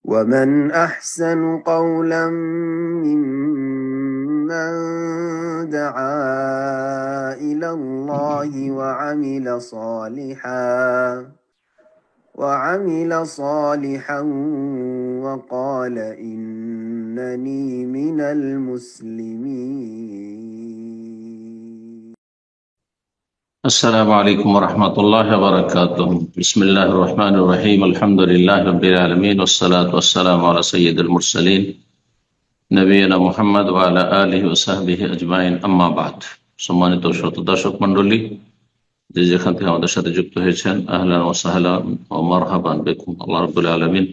ومن أحسن قولا ممن دعا إلى الله وعمل صالحا وقال إنني من المسلمين. السلام عليكم ورحمة الله وبركاته. بسم الله الرحمن الرحيم. الحمد لله رب العالمين والصلاة والسلام على سيد المرسلين নবীনা মুহাম্মদ ওয়া আলা আলিহি ওয়া সাহবিহি আজমাইন, আম্মা বাদ। সম্মানিত শ্রোতা দর্শক মণ্ডলী, যে যেখান থেকে আমাদের সাথে যুক্ত হয়েছেন, আহলান ওয়া সাহলান ওয়া মারহাবান বিকুম। আল্লাহ রাব্বুল আলামিন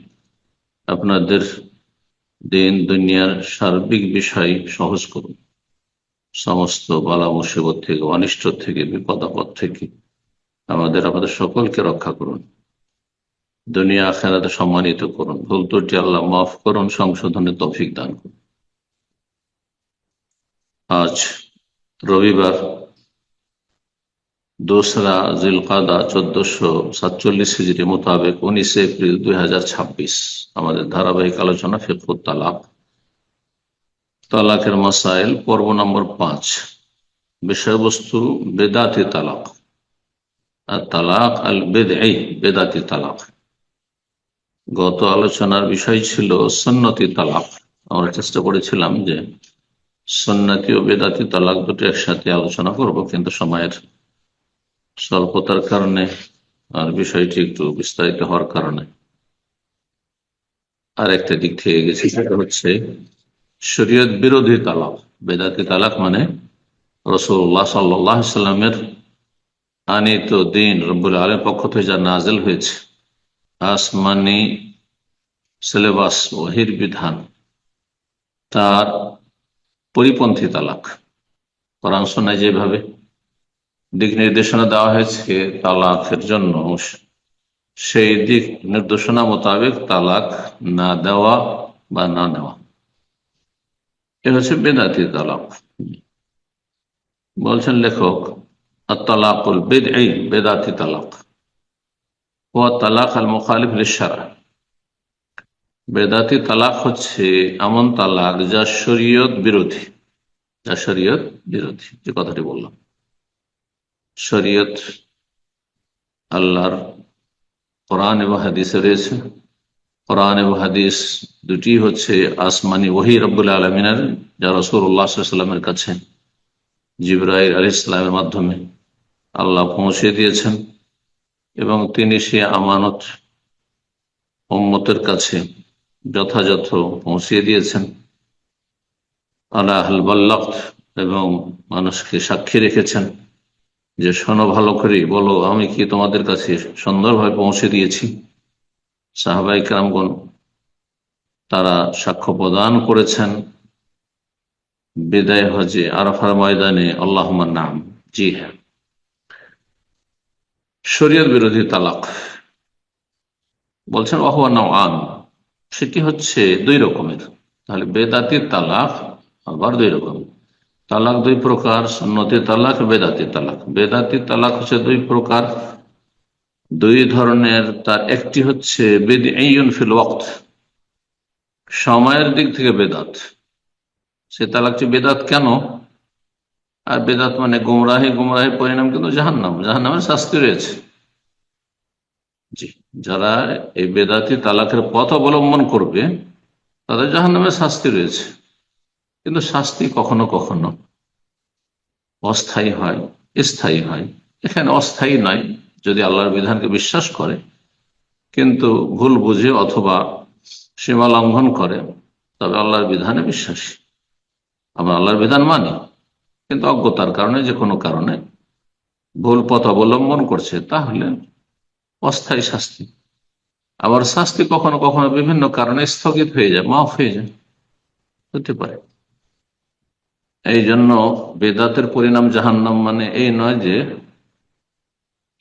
আপনাদের দিন দুনিয়ার সার্বিক বিষয় সহজ করুন, সমস্ত বালা মুসিবত থেকে, অনিষ্ট থেকে, বিপদ আপদ থেকে আমাদের সকলকে রক্ষা করুন, দুনিয়া আখিরাতে সম্মানিত করুন, ভুল ত্রুটি আল্লাহ মাফ করুন, সংশোধনের তৌফিক দান করুন। আজ রবিবার 2রা জিলকাদা 1447 হিজরি মোতাবেক 19 এপ্রিল 2026 আমাদের ধারাবাহিক আলোচনা ফিকহুত তালাক, তালাকের মাসাইল, পর্ব নম্বর 5। বিষয়বস্তু বেদাতি তালাক, আর তালাক আল বেদঈ, বেদাতি তালাক। গত আলোচনার বিষয় ছিল সুন্নতি তালাক। আমরা চেষ্টা করেছিলাম যে সুন্নতি ও বেদাতি তালাক দুটো একসাথে আলোচনা করব, কিন্তু সময়ের স্বল্পতার কারণে আর বিষয়টি একটু বিস্তারিত হওয়ার কারণে আর একটা দিক থেকে গেছি, সেটা হচ্ছে শরীয়ত বিরোধী তালাক। বেদাতি তালাক মানে রাসূলুল্লাহ সাল্লাল্লাহু আলাইহি ওয়াসাল্লামের আনিত দিন, রব্বুল আলামিনের পক্ষ থেকে যা নাযিল হয়েছে, আসমানি সিলেবাস, ওহীর বিধান, তার পরিপন্থী তালাক। কোরআন সুন্নাহয় যেভাবে দিক নির্দেশনা দেওয়া হয়েছে তালাকের জন্য, সেই দিক নির্দেশনা মোতাবেক তালাক না দেওয়া বা না নেওয়া, এ হচ্ছে বেদাতি তালাক। বলছেন লেখক, আত-তালাকুল বিদঈ, বেদাতি তালাক ওয়া তালাক আল মুখালিফ লিশ-শারআ। বেদাতি তালাক হচ্ছে এমন তালাক যা শরীয়ত বিরোধী, যে কথাটি বললাম। শরীয়ত আল্লাহর কোরআন এবং হাদিসে রয়েছে। কোরআন এবং হাদিস দুটি হচ্ছে আসমানি ওহী রব্বুল আলামিনের, যা রাসূলুল্লাহ সাল্লাল্লাহু আলাইহি ওয়াসাল্লামের কাছে জিবরাইল আলাইহিস সালামের মাধ্যমে আল্লাহ পৌঁছে দিয়েছেন, এবং তিনি সে আমানত উম্মতের কাছে যথাযথ পৌঁছে দিয়েছেন। আলা হাল বাল্লাগত, এবং মানুষকে সাক্ষী রেখেছেন যে শোনো ভালো করে, বলো আমি কি তোমাদের কাছে সুন্দরভাবে পৌঁছে দিয়েছি। সাহাবায়ে কেরামগণ তারা সাক্ষ্য প্রদান করেছেন বিদায় হজে আরাফার ময়দানে, আল্লাহুম্মা নাম, জি হ্যাঁ। শরীয়ত বিরোধী তালাক বলছেন ওয়াহুয়া নাওআন, সেটি হচ্ছে দুই রকমের। তাহলে বেদাতি তালাক আবার দুই রকমের। তালাক দুই প্রকার, সুন্নতি তালাক, বেদাতি তালাক। বেদাতি তালাক হচ্ছে দুই প্রকার, দুই ধরনের। তার একটি হচ্ছে বিদঈউন ফিল ওয়াক্ত, সময়ের দিক থেকে বেদাত। সে তালাকটি বেদাত কেন? আর বেদাত মানে গুমরাহির পরিণাম কিন্তু জাহান্নামের শাস্তি রয়েছে। জি, যারা এই বেদাতি তালাকের পথ অবলম্বন করবে তাদের জাহান্নামের শাস্তি রয়েছে। কিন্তু শাস্তি কখনো কখনো অস্থায়ী হয়, স্থায়ী হয়। এখানে অস্থায়ী নয়, যদি আল্লাহর বিধানকে বিশ্বাস করে কিন্তু ভুল বুঝে অথবা সীমা লঙ্ঘন করে, তবে আল্লাহর বিধানে বিশ্বাসী, আমরা আল্লাহর বিধান মানি, কিন্তু অজ্ঞতার কারণে, যে কোনো কারণে ভুল পথ অবলম্বন করছে, তাহলে অস্থায়ী শাস্তি। আবার শাস্তি কখনো কখনো বিভিন্ন কারণে স্থগিত হয়ে যায়, মাফ হয়ে যায়, হতে পারে। এই জন্য বেদাতের পরিণাম জাহান্নাম মানে এই নয় যে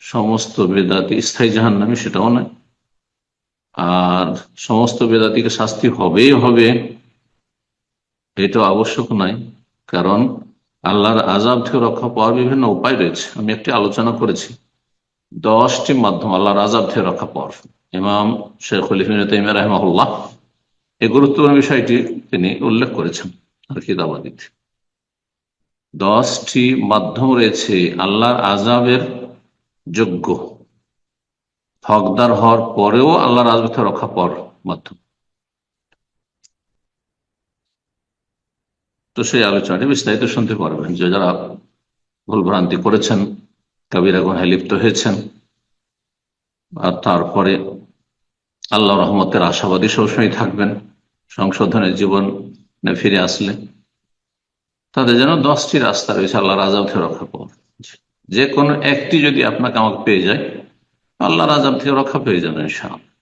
সমস্ত বেদাতি স্থায়ী জাহান্নামী, সেটাও নয়। আর সমস্ত বেদাতিকে শাস্তি হবেই হবে, এটা আবশ্যক নয়। কারণ আল্লাহর আযাব থেকে রক্ষা পাওয়ার বিভিন্ন উপায় রয়েছে। আমি একটি আলোচনা করেছি 10টি মাধ্যম আল্লাহর আযাব থেকে রক্ষা পাওয়ার। ইমাম শেখুল ইসলাম ইবনে তাইমিয়া রাহিমাহুল্লাহ এই গুরুত্বপূর্ণ বিষয়টি তিনি উল্লেখ করেছেন আর কিতাবাদিতে। 10টি মাধ্যম রয়েছে আল্লাহর আযাবের যোগ্য, হকদার হওয়ার পরেও আল্লাহর আযাব থেকে রক্ষা পাওয়ার মাধ্যম। তো সেই আলোচনাটি বিস্তারিত শুনতে পারবেন, যে যারা ভুলভ্রান্তি করেছেন, কাবিরা গুনাহে লিপ্ত হয়েছেন, আর তারপরে আল্লাহ রহমতের আশাবাদী সবসময় থাকবেন, সংশোধনের জীবন ফিরে আসলে তাদের যেন 10টি রাস্তা রয়েছে আল্লাহর আযাব থেকে রক্ষা পাওয়ার। যে কোনো একটি যদি আপনাকে আমাকে পেয়ে যায়, আল্লাহর আযাব থেকে রক্ষা পেয়ে যাবেন ইনশাআল্লাহ।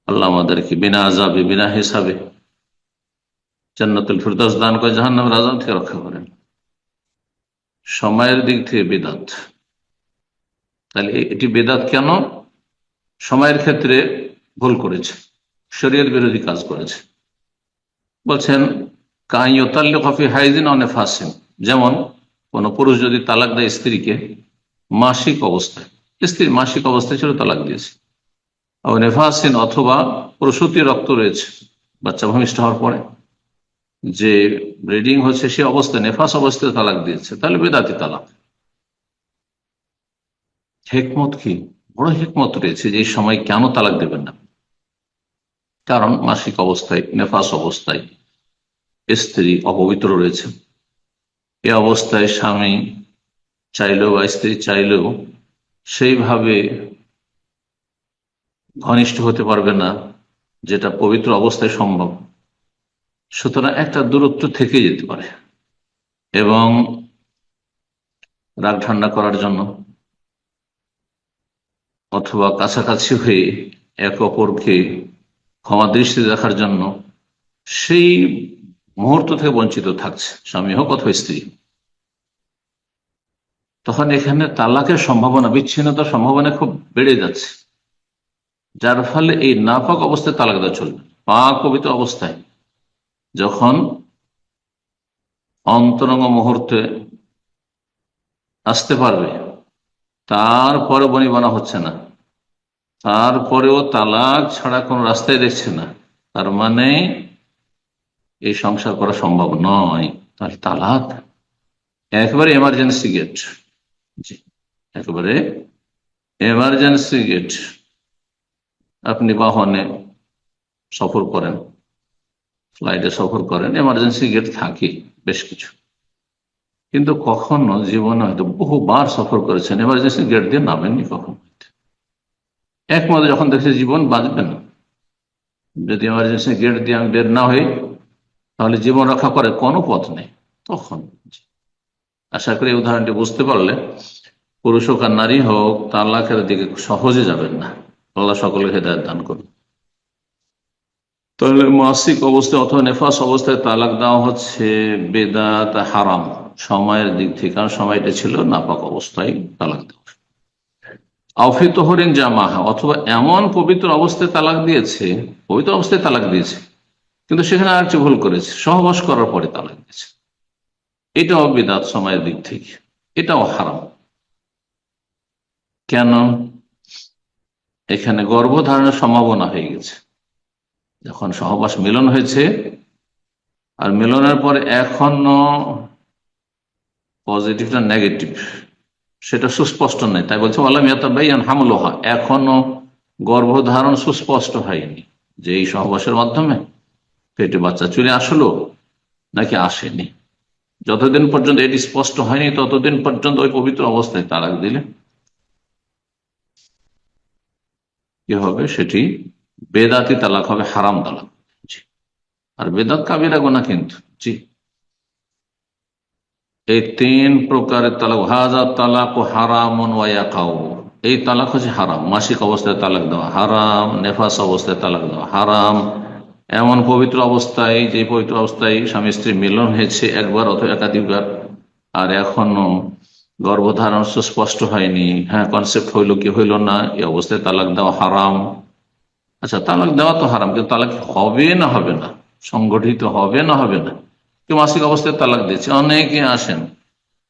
আল্লাহ আমাদেরকে বিনা আযাবে বিনা হিসাবে জান্নাতুল ফিরদাউস দান করে জাহান্নামের আযাব থেকে রক্ষা করেন। সময়ের দিক থেকে বিদআত, তাহলে এটি বিদআত কেন? সময়ের ক্ষেত্রে ভুল করেছে, শরীয়ত বিরোধী কাজ করেছে। বলছেন যেমন কোন পুরুষ যদি তালাক দেয় স্ত্রীকে মাসিক অবস্থায়, স্ত্রী মাসিক অবস্থায় ছিল তালাক দিয়েছে, নেফাসিন অথবা প্রসূতি রক্ত রয়েছে বাচ্চা ভূমিষ্ঠ হওয়ার পরে, যে ব্লিডিং হচ্ছে সে অবস্থায় নেফাস অবস্থায় তালাক দিয়েছে, তাহলে বেদাতি তালাক। হিকমত কি? বড় হিকমত রয়েছে যে এই সময় কেন তালাক দেবেন না। কারণ মাসিক অবস্থায়, নেফাস অবস্থায় স্ত্রী অপবিত্র রয়েছে। এ অবস্থায় স্বামী চাইলেও বা স্ত্রী চাইলেও সেইভাবে ঘনিষ্ঠ হতে পারবে না যেটা পবিত্র অবস্থায় সম্ভব। সুতরাং একটা দূরত্ব থেকে যেতে পারে, এবং রাগ ঠান্ডা করার জন্য অথবা কাছাকাছি হয়ে এক অপরকে ক্ষমা দৃষ্টিতে দেখার জন্য সেই মুহূর্ত থেকে বঞ্চিত থাকছে স্বামী হোক অথবা স্ত্রী। তখন এখানে তালাকের সম্ভাবনা, বিচ্ছিন্নতার সম্ভাবনা খুব বেড়ে যাচ্ছে, যার ফলে এই নাপাক অবস্থায় তালাক দেওয়া চলবে। পাক পবিত্র অবস্থায় যখন অন্তরঙ্গ মুহূর্তে আসতে পারবে, তারপরে বনিবনা হচ্ছে না, তারপরেও তালাক ছাড়া কোনো রাস্তায় দেখছে না, তার মানে এই সংসার করা সম্ভব নয়। তাহলে তালাক একেবারে এমার্জেন্সি গেট, জি একেবারে এমার্জেন্সি গেট। আপনি বাহনে সফর করেন, ফ্লাইটে সফর করেন, এমার্জেন্সি গেট থাকে বেশ কিছু, কিন্তু কখনো জীবনে হয়তো বহুবার সফর করেছেন, এমার্জেন্সি গেট দিয়ে নামেননি কখনো। একমাত্র যখন দেখছে জীবন বাঁচবে না, যদি এমার্জেন্সি গেট দিয়ে আমি বের না হই তাহলে জীবন রক্ষা করে কোনো পথ নেই, তখন। আশা করি এই উদাহরণটি বুঝতে পারলে পুরুষ হোক আর নারী হোক তালাকের দিকে সহজে যাবেন না। আল্লাহ সকলকে হেদায়েত দান করুন। তাহলে মাসিক অবস্থায় অথবা নেফাস অবস্থায় তালাক দেওয়া হচ্ছে বেদাত, হারাম সময়ের দিক থেকে, কারণ সময়টা ছিল নাপাক অবস্থায় তালাক দেওয়া। আফিত হরিন জামাহা, অথবা এমন পবিত্র অবস্থায় তালাক দিয়েছে, পবিত্র অবস্থায় তালাক দিয়েছে কিন্তু সেখানে আরেকটি ভুল করেছে, সহবাস করার পরে তালাক দিয়েছে, এটাও বিদআত সময়ের দিক থেকে, এটাও হারাম। কেন? এখানে গর্ভধারণের সম্ভাবনা হয়ে গেছে, যখন সহবাস মিলন হয়েছে আর মিলনের পরে এখনো পজিটিভ না নেগেটিভ সেটা সুস্পষ্ট নেই, তাই বলছে আল্লাহ মিয়াতাবাইয়ান হামলুহা, এখনো গর্ভধারণ সুস্পষ্ট হয়নি যে এই সহবাসের মাধ্যমে পেটে বাচ্চা চলে আসলো নাকি আসেনি। যতদিন পর্যন্ত এটি স্পষ্ট হয়নি ততদিন পর্যন্ত ওই পবিত্র অবস্থায় তালাক দিলে কি হবে? সেটি বেদাতি তালাক হবে, হারাম তালাক। আর বেদাত কাবিরা গুনাহ কিন্তু। জি, এই 3 প্রকারের তালাক, হাযা তালাক হারামুন ওয়া ইয়াকাউ, এই তালাক হচ্ছে হারাম। মাসিক অবস্থায় তালাক দেওয়া হারাম, নেফাস অবস্থায় তালাক দেওয়া হারাম, এমন পবিত্র অবস্থায়, যে পবিত্র অবস্থায় স্বামী স্ত্রী মিলন হয়েছে একবার অথবা একাধিকবার আর এখনো গর্ভধারণ সুস্পষ্ট হয়নি, হ্যাঁ কনসেপ্ট হইলো কি হইলো না, এই অবস্থায় তালাক দেওয়া হারাম। আচ্ছা, তালাক দেওয়া তো হারাম, কিন্তু তালাক হবে না হবে না, সংগঠিত হবে না হবে না। কেউ মাসিক অবস্থায় তালাক দিচ্ছে, অনেকে আসেন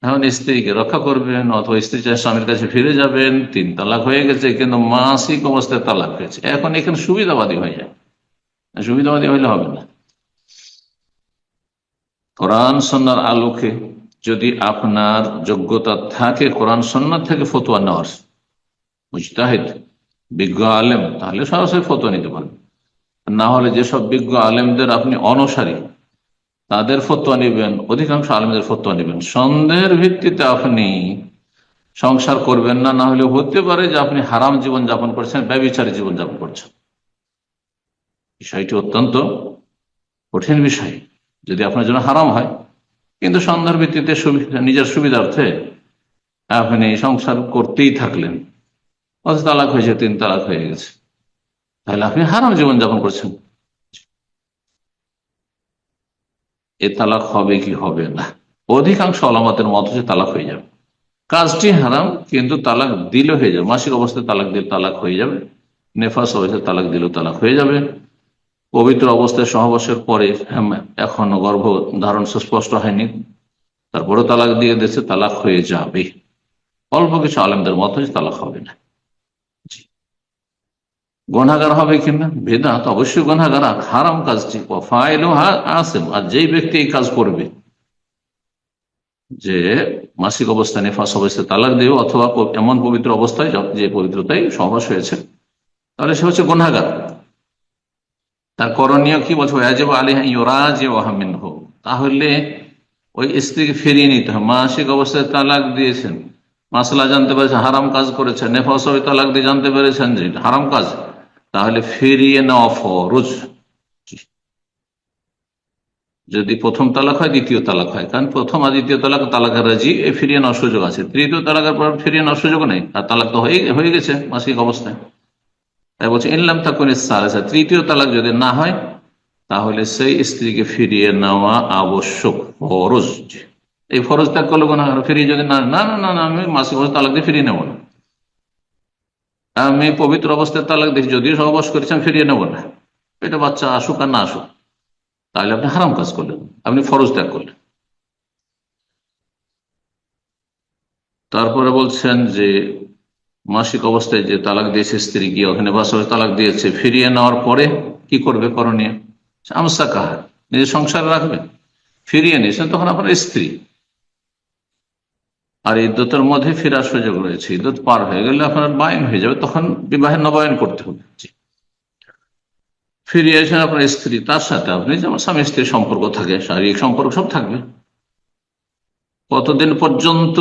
এখন স্ত্রীকে রক্ষা করবেন অথবা স্ত্রী চাই স্বামীর কাছে ফিরে যাবেন, 3 তালাক হয়ে গেছে কিন্তু মাসিক অবস্থায় তালাক হয়েছে, এখন এখানে সুবিধাবাদী হয়ে যায়। সুবিধাবাদী হইলে হবে না। কোরআন সুন্নাহর আলোকে যদি আপনার যোগ্যতা থাকে কোরআন সুন্নাহ থেকে ফতোয়া নেওয়ার, মুজতাহিদ বিজ্ঞ আলেম, তাহলে সরাসরি ফতোয়া নিতে পারেন। না হলে যেসব বিজ্ঞ আলেমদের আপনি অনুসারী তাদের ফতোয়া নেবেন, অধিকাংশ আলেমদের ফতোয়া নেবেন, সন্দেহের ভিত্তিতে আপনি সংসার করবেন না। না হলে হতে পারে যে আপনি হারাম জীবন যাপন করছেন, ব্যভিচারী জীবন যাপন করছেন। বিষয়টি অত্যন্ত কঠিন বিষয় যদি আপনার জন্য হারাম হয়, কিন্তু সন্দেহের ভিত্তিতে নিজের সুবিধার্থে আপনি সংসার করতেই থাকলেন, অথচ তালাক হয়েছে, 3 তালাক হয়ে গেছে, তাহলে আপনি হারাম জীবন যাপন করছেন। এ তালাক হবে কি হবে না? অধিকাংশ ওলামাদের মত হচ্ছে তালাক হয়ে যাবে। কাজটি হারাম, কিন্তু তালাক দিলে হয়ে যাবে। মাসিক অবস্থায় তালাক দিলে তালাক হয়ে যাবে, নেফাস অবস্থায় তালাক দিলেও তালাক হয়ে যাবে, পবিত্র অবস্থায় সহবাসের পরে এখনো গর্ভ ধারণ সুস্পষ্ট হয়নি, তারপরে তালাক দিয়ে দিয়েছে, তালাক হয়ে যাবে। অল্প কিছু আলেমদের মত হচ্ছে তালাক হবে না। গুনাহগার হবে কিনা? বেদাত অবশ্যই গুনাহগার, হারাম কাজটি আসেম। আর যেই ব্যক্তি এই কাজ করবে, যে মাসিক অবস্থায় নেফাস অবস্থায় তালাক দেবে অথবা এমন পবিত্র অবস্থায় যে পবিত্রতায় সহবাস হয়েছে, তাহলে সে হচ্ছে গুনাহগার। তার করণীয় কি বলছে? তাহলে ওই স্ত্রীকে ফিরিয়ে নিতে হবে। মাসিক অবস্থায় তালাক দিয়েছেন, মাসলা জানতে পেরেছেন হারাম কাজ করেছেন, নেফাস তালাক দিয়ে জানতে পেরেছেন যে হারাম কাজ, তাহলে ফিরিয়ে নেওয়া ফরজ। যদি প্রথম তালাক হয়, দ্বিতীয় তালাক হয়, কারণ প্রথম আর দ্বিতীয় তালাক তালাকের রাজি, ফিরিয়ে নেওয়ার সুযোগ আছে। তৃতীয় তালাকের পর ফিরিয়ে নেওয়ার সুযোগ নেই, আর তালাক তো হয়ে গেছে মাসিক অবস্থায়। তাই বলছে ইনলাম তাকুন সালেসা, তৃতীয় তালাক যদি না হয় তাহলে সেই স্ত্রীকে ফিরিয়ে নেওয়া আবশ্যক, ফরজ। এই ফরজ ত্যাগ করলে গুনাহগার। ফিরিয়ে যদি না না না না আমি মাসিক অবস্থায় তালাক দিয়ে ফিরিয়ে নেব না, আমি পবিত্র অবস্থায় তালাক দিয়ে যদিও সহবাস করেছি আমি ফিরিয়ে নেব না, এটা বাচ্চা আসুক আর না আসুক, তাহলে আপনি হারাম কাজ করলেন, আপনি ফরজ ত্যাগ করলেন। তারপরে বলছেন যে মাসিক অবস্থায় যে তালাক দিয়েছে স্ত্রী, গিয়ে ওখানে বাসরে তালাক দিয়েছে, ফিরিয়ে নেওয়ার পরে কি করবে? করণীয় আমসা কাহা, নিজের সংসার রাখবে। ফিরিয়ে নিয়েছেন তখন আপনার স্ত্রী, আর ইদ্যতের মধ্যে ফেরার সুযোগ রয়েছে। ইদ্যত পার হয়ে গেলে আপনার বায়ন হয়ে যাবে, তখন বিবাহের নবায়ন করতে হবে। ফিরিয়ে এসেছেন আপনার স্ত্রী, তার সাথে আপনি যেমন স্বামী স্ত্রীর সম্পর্ক থাকে, শারীরিক সম্পর্ক সব থাকবে। কতদিন পর্যন্ত?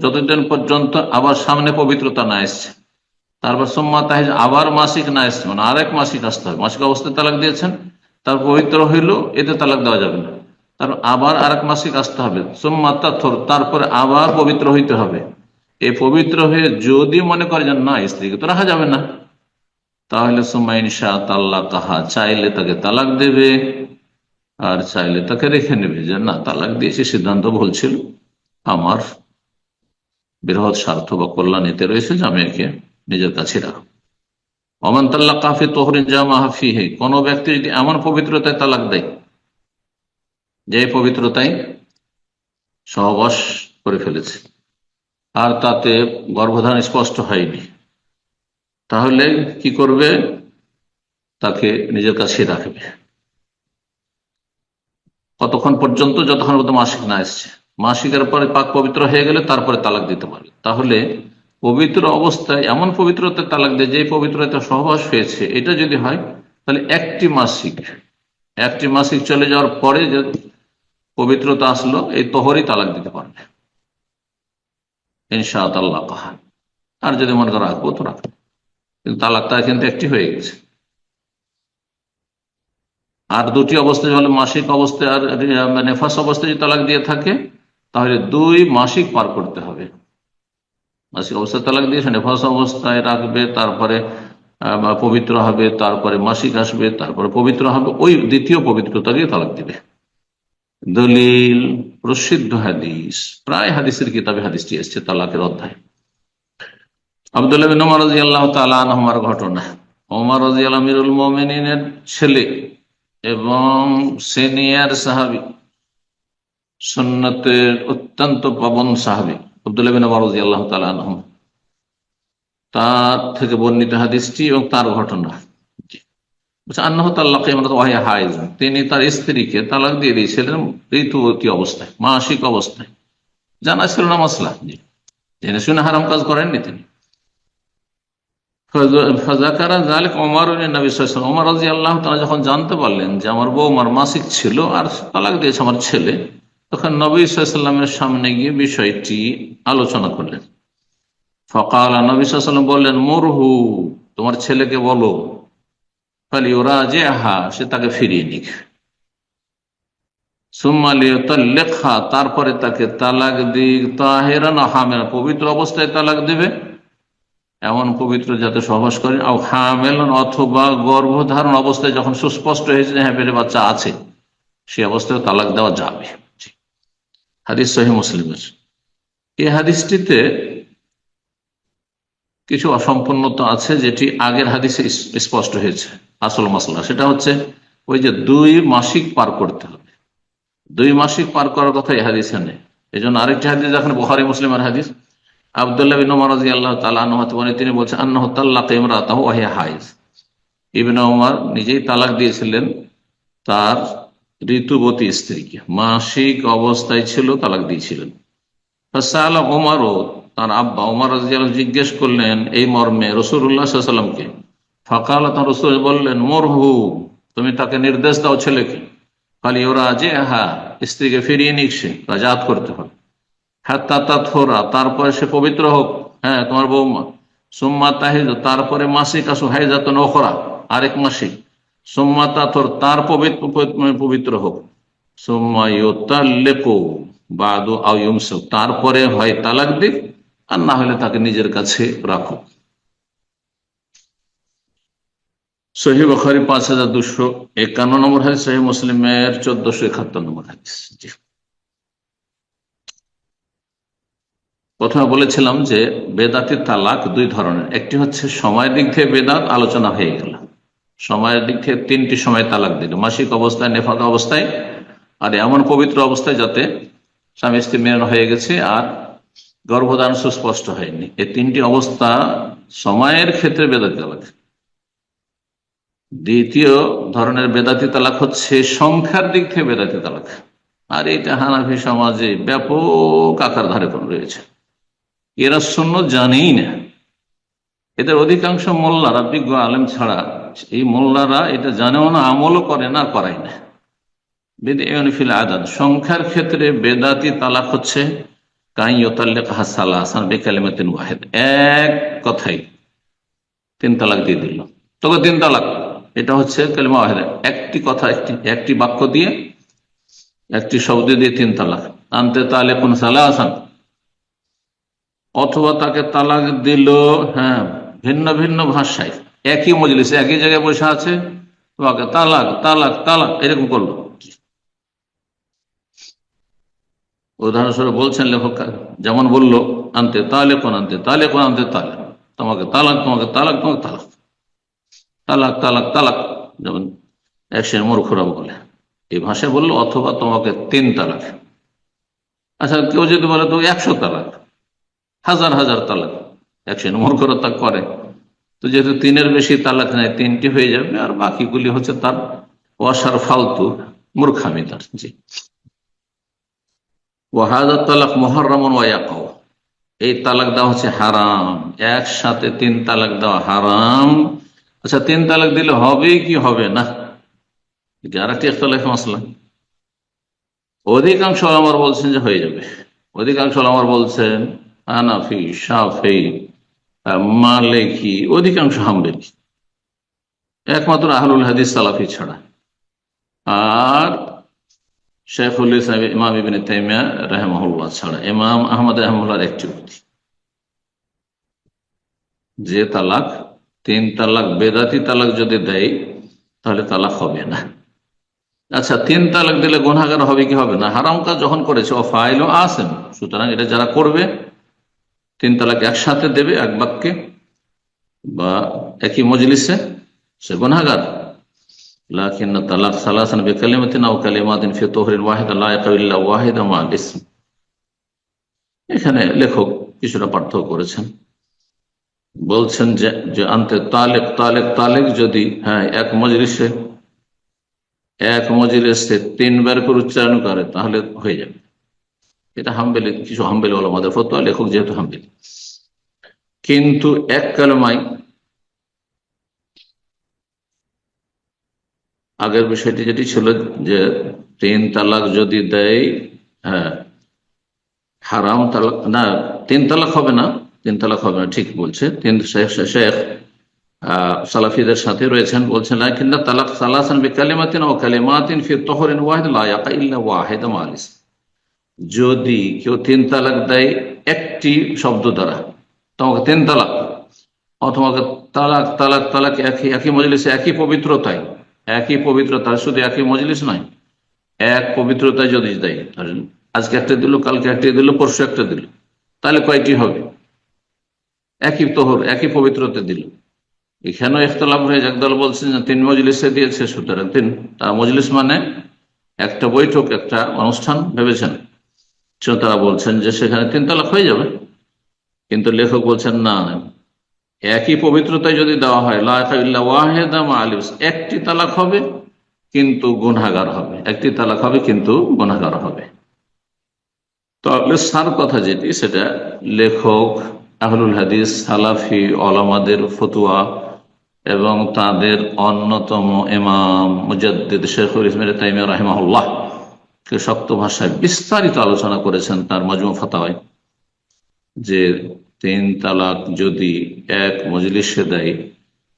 যতদিন পর্যন্ত আবার সামনে পবিত্রতা না এসছে, তারপর সোম্মা তাহিজ, আবার মাসিক না এসছে, মানে আরেক মাসিক আসতে হবে। মাসিক অবস্থায় তালাক দিয়েছেন, তার পবিত্র হইল, এতে তালাক দেওয়া যাবে না। তারপর আবার আরেক মাসিক আসতে হবে, সোম্মা তাথর, তারপরে আবার পবিত্র হইতে হবে। এই পবিত্র হয়ে যদি মনে করে যে না স্ত্রীকে তো রাখা যাবে না, তাহলে সোম্মা ইনশা তাল্লা কাহা, চাইলে তাকে তালাক দেবে, আর চাইলে তাকে রেখে নেবে, যে না তালাক দিয়েছে সিদ্ধান্ত ভুল ছিল, আমার বৃহৎ স্বার্থ বা কল্যাণ এতে রয়েছে যে আমি একে নিজের কাছে রাখবো। ওমান তাল্লাক কাফি তোহরিন জামা হাফিহে, কোন ব্যক্তি যদি এমন পবিত্রতায় তালাক দেয় যে পবিত্রতায় সহবাস করে ফেলেছে আর তাতে গর্ভধারণ স্পষ্ট হয়নি, তাহলে কি করবে? তাকে নিজের কাছে রাখবে। কতক্ষণ পর্যন্ত? যতক্ষণ পর্যন্ত মাসিক না এসছে। মাসিকের পরে পাক পবিত্র হয়ে গেলে তারপরে তালাক দিতে পারবে। তাহলে পবিত্র অবস্থায় এমন পবিত্রতা তালাক দেয় যে পবিত্রতা সহবাস হয়েছে, এটা যদি হয় তাহলে একটি মাসিক চলে যাওয়ার পরে যে পবিত্রতা আসলো, এই তোহরই তালাক দিতে পারবে ইনশাআল্লাহ কাহা। আর যদি মনে করো রাখবো তো রাখবো, কিন্তু তালাকটা কিন্তু একটি হয়ে গেছে। আর দুটি অবস্থায় হলে মাসিক অবস্থায় আর নেফাস অবস্থায় যদি তালাক দিয়ে থাকে, তাহলে 2 মাসিক পার করতে হবে। মাসিক অবস্থায় তালাক দিয়েছে, নেফাস অবস্থায় রাখবে, তারপরে পবিত্র হবে, তারপরে মাসিক আসবে, তারপরে পবিত্র হবে, ওই দ্বিতীয় পবিত্রতা দিয়ে তালাক দিবে। দলিল প্রসিদ্ধ হাদিস, প্রায় হাদিসের কিতাবে হাদিসটি এসছে তালাকের অধ্যায়। আব্দুল্লাহ বিন ওমর রাদিয়াল্লাহু তাআলা আনহুর ঘটনা। ওমর রাদিয়াল্লাহু আমিরুল মুমিনিনের ছেলে এবং সিনিয়র সাহাবী, সুন্নতের অত্যন্ত পাবন সাহাবী আব্দুল্লাহ বিন ওমর রাদিয়াল্লাহু তাআলা আনহু, তার থেকে বর্ণিত হাদিসটি এবং তার ঘটনা। আন্নাহু তাল্লাকা ইমরাতাহু ওয়া হিয়া হায়েজ, তিনি তার স্ত্রীকে তালাক দিয়ে দিয়েছিলেন ঋতুবতী অবস্থায়, মাসিক অবস্থায়। জানা ছিল না মাসলা, জেনে শুনে হারাম কাজ করেননি তিনি। ফাযাকারা যালিকা ওমর নবী সাল্লাল্লাহু আলাইহি ওয়াসাল্লাম, ওমর রাদিয়াল্লাহু তাআলা যখন জানতে পারলেন যে আমার বউ আমার মাসিক ছিল আর তালাক দিয়েছে আমার ছেলে, তখন নবী সাল্লাল্লাহু আলাইহি ওয়াসাল্লামের সামনে গিয়ে বিষয়টি আলোচনা করলেন। ফাকালা, নবী সাল্লাল্লাহু আলাইহি ওয়াসাল্লাম বললেন, মুরহু, তোমার ছেলেকে বলো, ফালিউরাজিহা, সে তাকে ফিরিয়ে নিক, সুম্মা লিইতাল্লিকহা, তারপরে তাকে তালাক দিক, তাহিরান হামিলান, পবিত্র অবস্থায় তালাক দিবে, এমন পবিত্র যাতে সহবাস করে, আও হামিলান, অথবা গর্ভধারণ অবস্থায় যখন সুস্পষ্ট হয়েছে যে হ্যাঁ পেটে বাচ্চা আছে, সে অবস্থায় তালাক দেওয়া যাবে। হাদিস সহিহ মুসলিমের। এই হাদিসটিতে কিছু অসম্পূর্ণতা আছে, যেটি আগের হাদিসে স্পষ্ট হয়েছে। আসল মাসলা সেটা হচ্ছে ওই যে 2 মাসিক পার করতে হবে, 2 মাসিক পার করার কথা এই হাদিসে নেই। এই জন্য আরেকটি হাদিস যখন বুখারী মুসলিমের হাদিস, আব্দুল্লাহ বিন উমর রাদিয়াল্লাহু তাআলা আনহু তিনি বলছেন, আন্নাহু তাল্লাকা ইমরাতাহু ওয়া হিয়া হায়েজ, ইবনে উমর নিজেই তালাক দিয়েছিলেন তার ঋতুবতী স্ত্রীকে, মাসিক অবস্থায় ছিল, তালাক দিয়েছিলেন। ফাসালা উমরও, তার আব্বা উমর রাদিয়াল্লাহু জিজ্ঞেস করলেন এই মর্মে রাসূলুল্লাহ সাল্লাল্লাহু আলাইহি ওয়াসাল্লামকে। ফাকালা, তার রাসূল বললেন, মুরহু, তুমি তাকে নির্দেশ দাও ছেলেকে, ফালিউরাজিহা, স্ত্রীকে ফিরিয়ে নিক, সে রাজাত করতে হবে, হাত্তা তাতহুরা, তারপরে সে পবিত্র হোক, হ্যাঁ তোমার বৌমা, সুম্মা তাহিদ, তারপরে মাসিক আসু হাইজাতুন উখরা, আরেক মাসিক, সুম্মা তাতহুর, তার পবিত্র হোক, সুম্মা ইউতাল্লিকু বাদু আও ইউমসিক, তারপরে হয় তালাক দিক আর না হলে তাকে নিজের কাছে রাখো। সহিহ বুখারী 5251 নম্বর হাদিস, সহিহ মুসলিমের 1471 নম্বর হাদিস। জি, প্রথমে বলেছিলাম যে বেদাতি তালাক 2 ধরনের। একটি হচ্ছে সময়ের দিক থেকে বেদাত, আলোচনা হয়ে গেল। সময়ের দিক থেকে 3টি সময় তালাক দিল, মাসিক অবস্থায়, নেফাকা অবস্থায়, আর এমন পবিত্র অবস্থায় যাতে স্বামী স্ত্রী মিলন হয়ে গেছে আর গর্ভধারণ সুস্পষ্ট হয়নি। এই 3টি অবস্থা সময়ের ক্ষেত্রে বেদাতি তালাক। দ্বিতীয় ধরনের বেদাতি তালাক হচ্ছে সংখ্যার দিক থেকে বেদাতি তালাক, আর এটা হানাফি সমাজে ব্যাপক আকার ধারে রয়েছে। এরা সুন্নাত জানেই না, এদের অধিকাংশ মোল্লারা, বিজ্ঞ আলেম ছাড়া এই মোল্লারা এটা জানেও না, আমলও করে না, করাই না। বিদআতুন ফিল আদাদ, সংখ্যার ক্ষেত্রে বেদাতি তালাক হচ্ছে কাইয়ুতাল্লিকহা সালাসান বিকালিমাতিন ওয়াহিদ, এক কথাই 3 তালাক দিয়ে দিল, তবে 3 তালাক, এটা হচ্ছে কালিমা ওয়াহিদা, একটি কথা, একটি বাক্য দিয়ে, একটি শব্দ দিয়ে 3 তালাক। আনতে তালিকুন সালাসান, অথবা তাকে তালাক দিল হ্যাঁ ভিন্ন ভিন্ন ভাষায়, একই মজলিসে, একই জায়গায় বসে আছে, তোমাকে তালাক তালাক তালাক এরকম করলো। উদাহরণস্বরূপ বলছেন লেখক, যেমন বললো, আনতে তালেকুন আনতে তালেকুন আনতে তালেক, তোমাকে তালাক তোমাকে তালাক তোমাকে তালাক, তালাক তালাক তালাক, যেমন এক শ্রেণীর মূর্খরা বলে এই ভাষায় বললো। অথবা তোমাকে 3 তালাক। আচ্ছা, কেউ যদি বলে তো 100 তালাক, হাজার হাজার তালাক, এক শ্রেণীর মূর্খরা তা করে। তো যেহেতু 3-এর বেশি তালাক নেই, 3টি হয়ে যাবে, আর বাকিগুলি হচ্ছে তার ওয়াসার ফালতু মূর্খামি তার। জি, ওয়াহাদা তালাক মুহাররামুন ওয়া ইয়াকাউ, এই তালাক দেওয়া হচ্ছে হারাম, একসাথে 3 তালাক দেওয়া হারাম। আচ্ছা, 3 তালাক দিলে হবে কি হবে না, আর একটি ইখতিলাফি মাসলা। অধিকাংশ ওলামা বলছেন যে হয়ে যাবে, অধিকাংশ ওলামা বলছেন, হানাফি, শাফি, মালিকি, অধিকাংশ হাম্বলি, একমাত্র আহলুল হাদিস সালাফি ছাড়া। আর শেখুল ইসলাম ইমাম ইবনে তাইমিয়া রাহিমাহুল্লাহ ছাড়া, ইমাম আহমদ রাহিমাহুল্লাহর একটি উক্তি, যে তালাক 3 তালাক বেদাতি তালাক যদি দেয় তাহলে তালাক হবে না। আচ্ছা, 3 তালাক দিলে গুনাহগার হবে কি হবে না? হারাম কাজ যখন করেছে, ও ফাইল ও আসেন, সুতরাং এটা যারা করবে 3 তালাক একসাথে দেবে, এক বাক্যে বা একই মজলিসে, সে গুনাহগার। লাকিন তালাক সালাসান বিকালিমাতিন আও কালিমাতিন ফি তুহরিন ওয়াহিদা লা ইয়াকাউ ইল্লা ওয়াহিদা মা'আল ইসম। এখানে লেখক কিছুটা পার্থক্য করেছেন। বলছেন যে আনতে তালেক তালেক তালেক যদি হ্যাঁ এক মজলিসে 3 বার করে উচ্চারণ করে তাহলে হয়ে যাবে। এটা হাম্বেলি, কিছু হাম্বেলি ওলামাদের ফতোয়া, লেখক যেহেতু হাম্বেলি। কিন্তু এক কালেমায় আগের বিষয়টি যেটি ছিল যে 3 তালাক যদি দেয়, হ্যাঁ হারাম তালাক না, 3 তালাক হবে না, 3 তালাক হবে না ঠিক বলছে। শেখ সালাফিদের সাথে রয়েছেন, বলছেন লাকিন্না তালাক সালাসান বিকালিমাতিন ও কালিমাতিন ফি তহরিন ওয়াহিদ লা ইয়াকা ইল্লা ওয়াহিদা মালিস। যদি কেউ 3 তালাক দেয় একটি শব্দ দ্বারা, তোমাকে 3 তালাক, অথবা তালাক তালাক তালাক একই মজলিসে একই পবিত্রতায় শুধু একই মজলিস নয়, এক পবিত্রতায় যদি দেয়, আজকে একটা দিল, কালকে একটা দিল, পরশু একটা দিল, তাহলে কয়টি হবে? একই তোহর, একই পবিত্রতা দিল। এখানেও ইখতলাফ হয়েছে, একদল বলছেন যে 3 মজলিসে দিয়েছে, সুতরাং 3 মজলিস মানে একটা বৈঠক, একটা অনুষ্ঠান ভেবেছেন, তারা বলছেন যে সেখানে 3 তালাক হয়ে যাবে। কিন্তু লেখক বলছেন না, একই পবিত্রতায় যদি দেওয়া হয় লা ইলাহা ইল্লা ওয়াহিদা মা আলিস, একটি তালাক হবে কিন্তু গুনাহগার হবে, একটি তালাক হবে কিন্তু গুনাহগার হবে। তাহলে সার কথা যেটি, সেটা লেখক আহলুল হাদিস সালাফি ওলামাদের ফতোয়া এবং তাদের অন্যতম ইমাম মুজাদ্দিদ শেখুল ইসলাম ইবনে তাইমিয়া রাহিমাহুল্লাহ কে শক্ত ভাষায় বিস্তারিত আলোচনা করেছেন তার মাজমু ফাতাওয়ায়, যে 3 তালাক যদি এক মজলিসে দেয়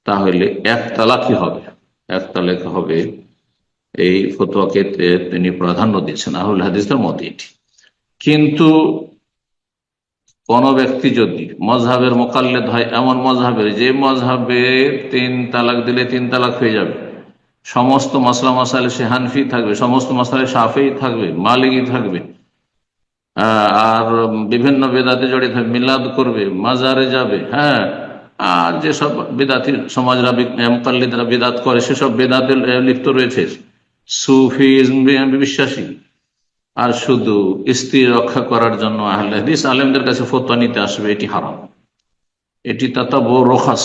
তাহলে 1 তালাকই হবে, 1 তালাক হবে। এই ফতোয়াকে তিনি প্রাধান্য দিয়েছেন, আহলুল হাদিসদের মতে এটি। কিন্তু কোন ব্যক্তি যদি মজহাবের মোকাল্লেদ হয়, এমন মজহাবের যে মজহাবে 3 তালাক দিলে 3 তালাক হয়ে যাবে, সমস্ত মাসলা মাসাইলে সে হানফি থাকবে, সমস্ত মাসাইলে শাফিঈ থাকবে, মালিকি থাকবে, আর বিভিন্ন বেদাতে জড়িত থাকবে, মিলাদ করবে, মাজারে যাবে, হ্যাঁ, আর যেসব বেদাতি সমাজরা মুকাল্লিদরা বেদাত করে সেসব বেদাতে লিপ্ত রয়েছে, সুফিজম বিশ্বাসী, আর শুধু স্ত্রী রক্ষা করার জন্য আহলে হাদিস আলেমদের কাছে ফতোয়া নিতে আসবে, এটি হারাম, এটি তাতাবুরুখাস,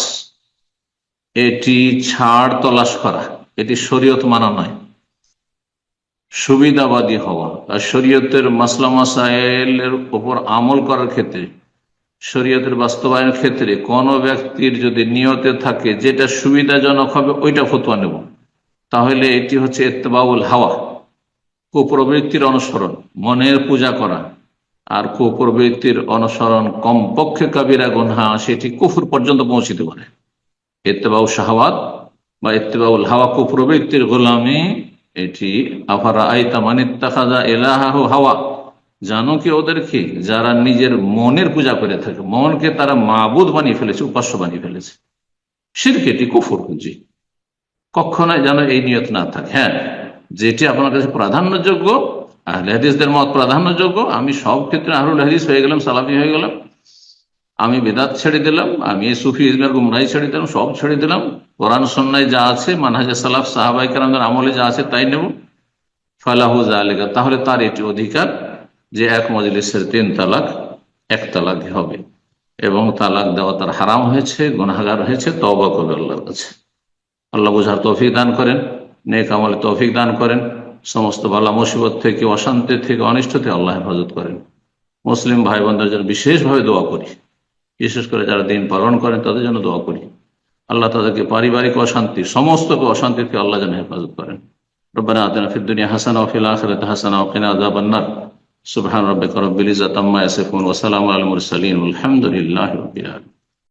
এটি ছাড় তলাশ করা, এটি শরীয়ত মানা নয়। সুবিধাবাদী হওয়া আর শরীয়তের মাসলা মাসাইলের উপর আমল করার ক্ষেত্রে, শরীয়তের বাস্তবায়নের ক্ষেত্রে কোন ব্যক্তির যদি নিয়তে থাকে যেটা সুবিধাজনক হবে ওইটা ফতোয়া নেব, তাহলে এটি হচ্ছে ইত্তেবাউল হাওয়া, কুপ্রবৃত্তির অনুসরণ, মনের পূজা করা। আর কুপ্রবৃত্তির অনুসরণ কমপক্ষে কাবিরা গুনহা, সেটি কুফর পর্যন্ত পৌঁছিতে পারে। ইত্তেবাউ শাহাওয়াত বা ইত্তেবাউল হাওয়া, কুপ্রবৃত্তির গোলামি, এটি আফারা আইতা মান ইত্তাখাযা ইলাহাহু হাওয়া, জানো কি ওদেরকে যারা নিজের মনের পূজা করে থাকে, মনকে তারা মাবুদ বানিয়ে ফেলেছে, উপাস্য বানিয়ে ফেলেছে, শিরক, এটি কুফর। জি, কখনোই যেন এই নিয়ত না থাকে। হ্যাঁ, যেটি আপনার কাছে প্রাধান্যযোগ্য, আহলে হাদিসদের মত প্রাধান্যযোগ্য, আমি সব ক্ষেত্রে আহলুল হাদিস হয়ে গেলাম, সালাফি হয়ে গেলাম, আমি বেদাত ছেড়ে দিলাম, আমি সুফি ইসমের গুমরাহি ছেড়ে দিলাম, সব ছেড়ে দিলাম, কোরআন সুন্নাহয় যা আছে, মানহাজে সালাফ সাহাবায়ে কেরামদের আমলে যা আছে তাই নেব, ফালাহু যালিকা, তাহলে তার এটি অধিকার যে এক মজলিসের 3 তালাক 1 তালাক হবে, এবং তালাক দেওয়া তার হারাম হয়েছে, গুনাহগার হয়েছে, তওবা করবে আল্লাহর কাছে। আল্লাহ বুঝার তৌফিক দান করেন, নেক আমলে তৌফিক দান করেন, সমস্ত বালা মুসিবত থেকে, অশান্তি থেকে, অনিষ্ট থেকে আল্লাহ হেফাজত করেন। মুসলিম ভাই বোনদের জন্য বিশেষভাবে দোয়া করি, বিশেষ করে যারা দিন পালন করেন তাদের জন্য দোয়া করি, আল্লাহ তাদেরকে পারিবারিক অশান্তি, সমস্ত অশান্তি থেকে আল্লাহ যেন হেফাজত করেন। রব্বানা আতিনা ফিদ দুনিয়া হাসানা ওয়া ফিল আখিরাতি হাসানা ওয়া কিনা আযাবান নার। সুবহান রাব্বিকা রাব্বিল ইজ্জাতি আম্মা ইয়াসিফুন ওয়া সালামুন আলাল মুরসালিন ওয়াল হামদুলিল্লাহি রাব্বিল আলামিন।